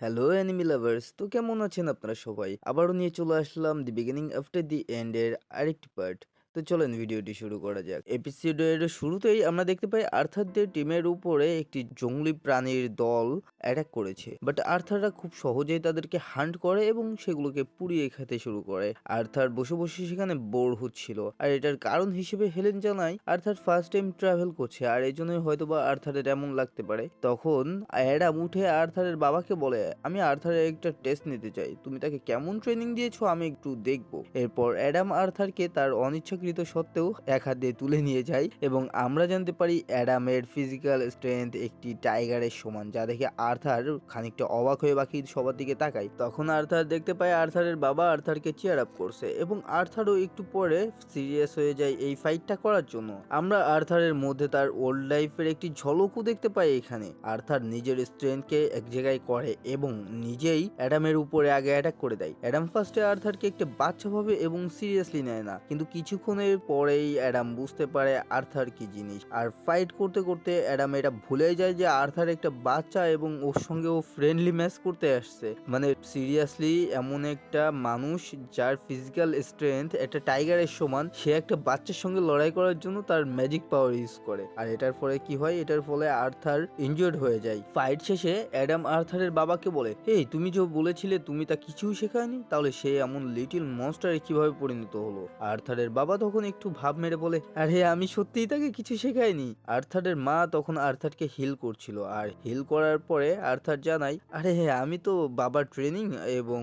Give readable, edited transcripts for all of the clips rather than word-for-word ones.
Hello enemy lovers, তো কেমন আছেন আপনারা সবাই? আবারও নিয়ে চলে আসলাম the beginning after the end এর আরেকটি পার্ট। তো চলেন ভিডিওটি শুরু করা যাক। এপিসোডের শুরুতেই আমরা দেখতে পাই আর্থারদের টিমের উপরে একটি জংলি প্রাণীর দল অ্যাটাক করেছে। বাট আর্থাররা খুব সহজেই তাদেরকে হান্ট করে এবং সেগুলোকে পুড়িয়ে খেতে শুরু করে। আর্থার বসে বসে সেখানে বোর হচ্ছিল, আর এটার কারণ হিসেবে হেলেন জানায় আর্থার ফার্স্ট টাইম ট্রাভেল করছে, আর এই জন্যই হয়তোবা আর্থারের এমন লাগতে পারে। তখন অ্যাডাম উঠে আর্থারের বাবাকে বলে, আমি আর্থারের একটা টেস্ট নিতে চাই, তুমি তাকে কেমন ট্রেনিং দিয়েছো আমি একটু দেখবো। এরপর অ্যাডাম আর্থারকে তার অনিচ্ছাকৃত সত্ত্বেও এক হাত দিয়ে তুলে নিয়ে যায় এবং আমরা জানতে পারি অ্যাডামের ফিজিক্যাল স্ট্রেংথ একটি টাইগারের সমান, যা দেখে আর্থার খানিকটা অবাক হয়ে বাকি সবার দিকে তাকায়। তখন আর্থার দেখতে পায় আর্থারের বাবা আর্থারকে চিয়ার আপ করছে এবং আর্থারও একটু পরে সিরিয়াস হয়ে যায় এই ফাইটটা করার জন্য। আমরা আর্থারের মধ্যে তার ওল্ড লাইফের একটি ঝলকও দেখতে পাই এখানে। আর্থার নিজের স্ট্রেংথকে এক জায়গায় করে এবং নিজেই অ্যাডামের উপরে আগে অ্যাটাক করে দেয়। অ্যাডাম ফার্স্টে আর্থারকে একটা বাচ্চা ভাবে এবং সিরিয়াসলি নেয় না, কিন্তু কিছুক্ষণের পরেই অ্যাডাম বুঝতে পারে আর্থার কি জিনিস। আর ফাইট করতে করতে অ্যাডাম এটা ভুলে যায় যে আর্থার একটা বাচ্চা এবং ওর সঙ্গে ও ফ্রেন্ডলি ম্যাচ করতে আসছে। মানে সিরিয়াসলি এমন একটা মানুষ যার ফিজিক্যাল স্ট্রেংথ একটা টাইগারের সমান, সে একটা বাচ্চার সঙ্গে লড়াই করার জন্য তার ম্যাজিক পাওয়ার ইউজ করে। আর এটার ফলে কি হয়, এটার ফলে আর্থার ইনজুর্ড হয়ে যায়। ফাইট শেষে অ্যাডাম আর্থারের বাবাকে বলে, এই তুমি যে বলেছিলে তুমি তা কিছুই শেখায়নি, তাহলে সে এমন লিটিল মনস্টারে কিভাবে পরিণত হলো? আর্থারের বাবা তখন একটু ভাব মেরে বলে, আরে আমি সত্যিই তাকে কিছু শেখাইনি। আর্থারের মা তখন আর্থারকে হিল করছিল, আর হিল করার পরে আর্থার জানায়, আরে হ্যাঁ আমি তো বাবার ট্রেনিং এবং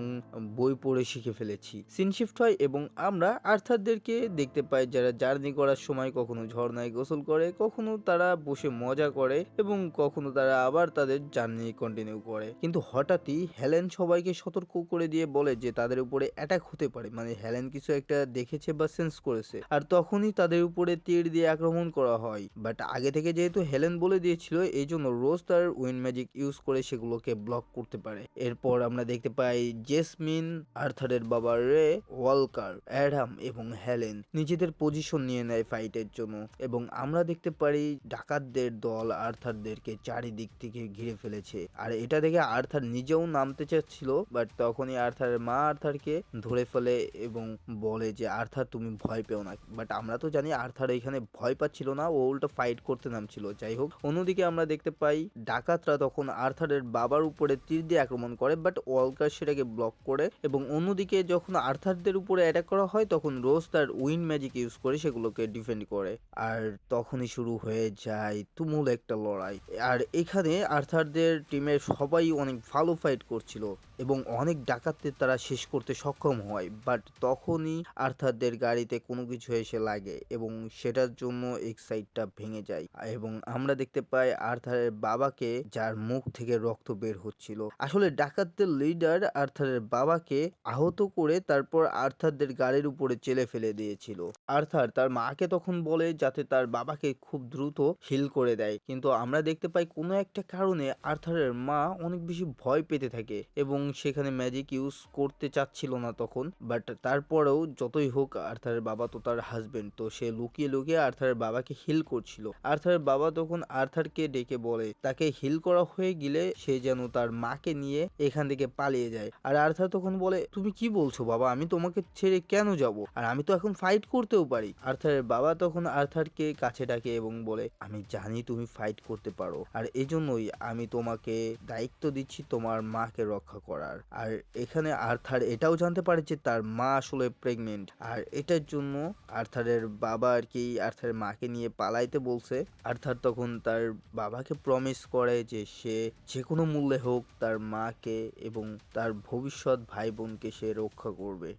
বই পড়ে শিখে ফেলেছি। সিন শিফট হয় এবং আমরা আর্থারদেরকে দেখতে পাই যারা জার্নি করার সময় কখনো ঝর্ণায় গোসল করে, কখনো তারা বসে মজা করে এবং কখনো তারা আবার তাদের জার্নি কন্টিনিউ করে। কিন্তু হঠাৎই হেলেন সবাইকে সতর্ক করে দিয়ে বলে যে তাদের উপরে অ্যাটাক হতে পারে, মানে হেলেন কিছু একটা দেখেছে বা সেন্স করেছে, আর তখনই তাদের উপরে তীর দিয়ে আক্রমণ করা হয়। বাট আগে থেকে যেহেতু হেলেন বলে দিয়েছিল, এই জন্য রোজ তার উইন্ড ম্যাজিক ইউজ করে সেগুলোকে ব্লক করতে পারে। এরপর আমরা দেখতে পাই জেসমিন, আর্থারের বাবা রে, ওয়ালকার, অ্যাডাম এবং হেলেন নিজেদের পজিশন নিয়ে নেয় ফাইটের জন্য এবং আমরা দেখতে পারি ডাকাতদের দল আর্থারদেরকে চারিদিক থেকে ঘিরে ফেলেছে। আর এটা দেখে আর্থার নিজেও নামতে চাচ্ছিল, বাট তখনই আর্থারের মা আর্থারকে ধরে ফেলে এবং বলে যে আর্থার তুমি ভয় পেও না। বাট আমরা তো জানি আর্থার এখানে ভয় পাচ্ছিল না, ও উল্টো ফাইট করতে নামছিল। যাই হোক, অন্যদিকে আমরা দেখতে পাই ডাকাতরা তখন আর্থারের বাবার উপরে তীর দিয়ে আক্রমণ করে, বাট ওয়ালকার সেটাকে ব্লক করে এবং অন্যদিকে যখন আর্থারদের উপরে অ্যাটাক করা হয় তখন রোজ তার উইন্ড ম্যাজিক ইউজ করে সেগুলোকে ডিফেন্ড করে। আর তখনই শুরু হয়ে যায় তুমুল একটা লড়াই। আর এখানে আর্থারদের টিমের সবাই অনেক ভালো ফাইট করছিল এবং অনেক ডাকাতদের তারা শেষ করতে সক্ষম হয়। বাট তখনই আর্থারদের গাড়িতে কোনো কিছু এসে লাগে এবং সেটার জন্য এক্সাইটটা ভেঙে যায় এবং আমরা দেখতে পাই আর্থারের বাবাকে, যার মুখ থেকে রক্ত বের হচ্ছিল। আসলে ডাকাতদের লিডার আর্থারের বাবাকে আহত করে তারপর আর্থারদের গাড়ির উপরে চেলে ফেলে দিয়েছিল। আর্থার তার মাকে তখন বলে যাতে তার বাবাকে খুব দ্রুত হিল করে দেয়, কিন্তু আমরা দেখতে পাই কোনো একটা কারণে আর্থারের মা অনেক বেশি ভয় পেতে থাকে এবং সেখানে ম্যাজিক ইউজ করতে চাচ্ছিল না তখন। বাট তারপরেও যতই হোক আর্থারের বাবা তো তার হাজবেন্ড, তো সে লুকিয়ে লুকিয়ে আর্থারের বাবাকে হিল করছিল। আর্থারের বাবা তখন আর্থারকে ডেকে বলে তাকে হিল করা হয়ে গেলে সে যেন তার মাকে নিয়ে এখান থেকে পালিয়ে যায়। আর আর্থার তখন বলে, তুমি কি বলছো বাবা, আমি তোমাকে ছেড়ে কেন যাব, আর আমি তো এখন ফাইট করতেও পারি। আর্থারের বাবা তখন আর্থারকে কাছে ডাকে এবং বলে, আমি জানি তুমি ফাইট করতে পারো, আর এজন্যই আমি তোমাকে দায়িত্ব দিচ্ছি তোমার মাকে রক্ষা করার। আর এখানে আর্থার এটাও জানতে পারে যে তার মা আসলে প্রেগনেন্ট, আর এটার জন্য আর্থারের বাবা আর কি আর্থারের মাকে নিয়ে পালাইতে বলছে। আর্থার তখন তার বাবাকে প্রমিস করে যে সে যে কোনো মূল্যে হোক তার মাকে এবং তার ভবিষ্যৎ ভাই বোনকে সে রক্ষা করবে।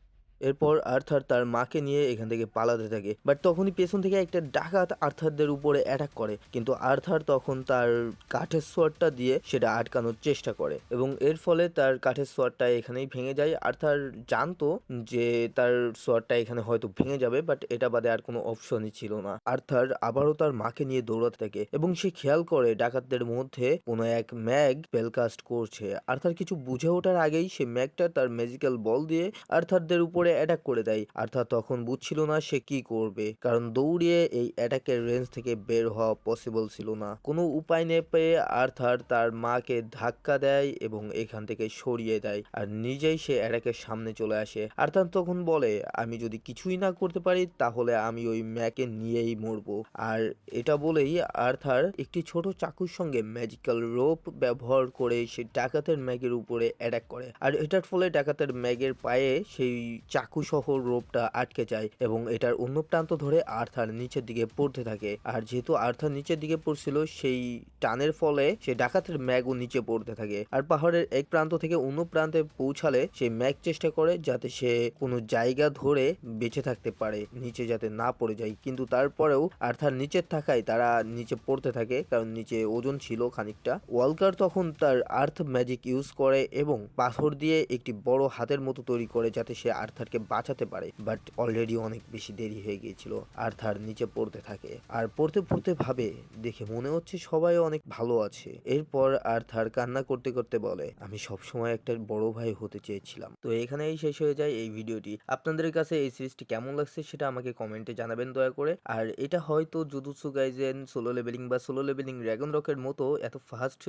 এরপর আর্থার তার মাকে নিয়ে এখান থেকে পালাতে থাকে, বাট তখনই পেছন থেকে একটা ডাকাত আর্থারদের উপরে অ্যাটাক করে, কিন্তু আর্থার তখন তার কাঠের সোয়ার্ডটা দিয়ে সেটা আটকানোর চেষ্টা করে এবং এর ফলে তার কাঠের সোয়ার্ডটা এখানেই ভেঙে যায়। আর্থার জানতো যে তার সোয়ার্ডটা এখানে হয়তো ভেঙে যাবে, বাট এটা বাদে আর কোনো অপশনই ছিল না। আর্থার আবারও তার মাকে নিয়ে দৌড়াতে থাকে এবং সে খেয়াল করে ডাকাতদের মধ্যে কোনো এক ম্যাগ স্পেলকাস্ট করছে। আর্থার কিছু বুঝে ওঠার আগেই সে ম্যাগটা তার ম্যাজিক্যাল বল দিয়ে আর্থারদের উপরে উপরে অ্যাটাক করে দেয়। আর্থার তখন বুঝছিল না সে কি করবে, কারণ দৌড়িয়ে এই অ্যাটাকের রেঞ্জ থেকে বের হওয়া পসিবল ছিল না। কোনো উপায় না পেয়ে আর্থার তার মাকে ধাক্কা দেয় এবং এখান থেকে সরিয়ে দেয় আর নিজেই সে অ্যাটাকের সামনে চলে আসে। আর্থার তখন বলে, আমি যদি কিছুই না করতে পারি তাহলে আমি ওই ম্যাকে নিয়েই মরবো। আর এটা বলেই আর্থার একটি ছোট চাকুর সঙ্গে ম্যাজিক্যাল রোপ ব্যবহার করে সে ডাকাতের ম্যাগের উপরে অ্যাটাক করে। আর এটার ফলে ডাকাতের ম্যাগের পায়ে সেই চাকু সহ রোপটা আটকে যায় এবং এটার অন্য প্রান্ত ধরে আর্থার নিচের দিকে পড়তে থাকে। আর যেহেতু আর্থার নিচের দিকে পড়ছিল, সেই টানের ফলে সে ডাকাতের ম্যাগও নিচে পড়তে থাকে। আর পাহাড়ের এক প্রান্ত থেকে অন্য প্রান্তে পৌঁছালে সে ম্যাগ চেষ্টা করে যাতে সে কোনো জায়গা ধরে বেঁচে থাকতে পারে, নিচে যাতে না পড়ে যায়। কিন্তু তারপরেও আর্থার নিচে থাকায় তারা নিচে পড়তে থাকে, কারণ নিচে ওজন ছিল খানিকটা। ওয়ালকার তখন তার আর্থ ম্যাজিক ইউজ করে এবং পাথর দিয়ে একটি বড় হাতের মতো তৈরি করে যাতে সে আর্থারকে বাঁচাতে পারে। বাট অলরেডি অনেক বেশি দেরি হয়ে গিয়েছিল। আর্থার নিচে পড়তে থাকে আর পড়তে পড়তে ভাবে, দেখে মনে হচ্ছে সবাই অনেক ভালো আছে। এরপর আর্থার কান্না করতে করতে বলে, আমি সবসময় একটা বড় ভাই হতে চেয়েছিলাম। তো এখানেই শেষ হয়ে যায় এই ভিডিওটি। আপনাদের কাছে এই সিরিজটি কেমন লাগছে সেটা আমাকে কমেন্টে জানাবেন দয়া করে। আর এটা হয়তো জুজুৎসু কাইসেন, সোলো লেভেলিং বা সোলো লেভেলিং ড্রাগনরকের মতো এত ফাস্ট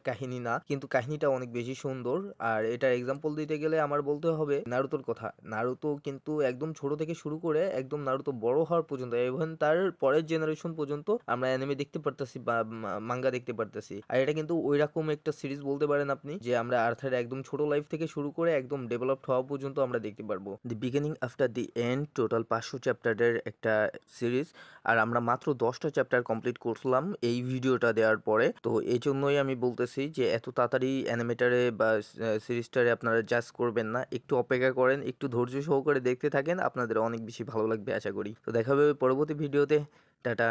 কাহিনী না, কিন্তু কাহিনীটা অনেক বেশি সুন্দর। আর এটার এক্সাম্পল দিতে গেলে আমার বলতে হবে নারুতোর কথা। নারুতো কিন্তু একদম ছোট থেকে শুরু করে একদম নারুতো বড় হওয়ার পর্যন্ত, ইভেন তার পরের জেনারেশন পর্যন্ত আমরা অ্যানিমে দেখতে পারতেছি বা মাঙ্গা দেখতে পারতেছি। আর এটা কিন্তু ওইরকম একটা সিরিজ বলতে পারেন আপনি, যে আমরা আর্থার একদম ছোট লাইফ থেকে শুরু করে একদম ডেভেলপড হওয়া পর্যন্ত আমরা দেখতে পারবো। দি beginning after the and total 500 চ্যাপ্টারের একটা সিরিজ। আর আমরা মাত্র 10টা চ্যাপ্টার কমপ্লিট করলাম এই ভিডিওটা দেওয়ার পরে। তো এই জন্যই আমি বলতেছি যে এত তাড়াতাড়ি অ্যানিমেটারে বা সিরিজটারে আপনারা জাজ করবেন না, একটু অপেক্ষা করেন, একটু ধৈর্য সহকারে দেখতে থাকেন, আপনাদের অনেক বেশি ভালো লাগবে আশা করি। তো দেখা হবে পরবর্তী ভিডিওতে। টাটা।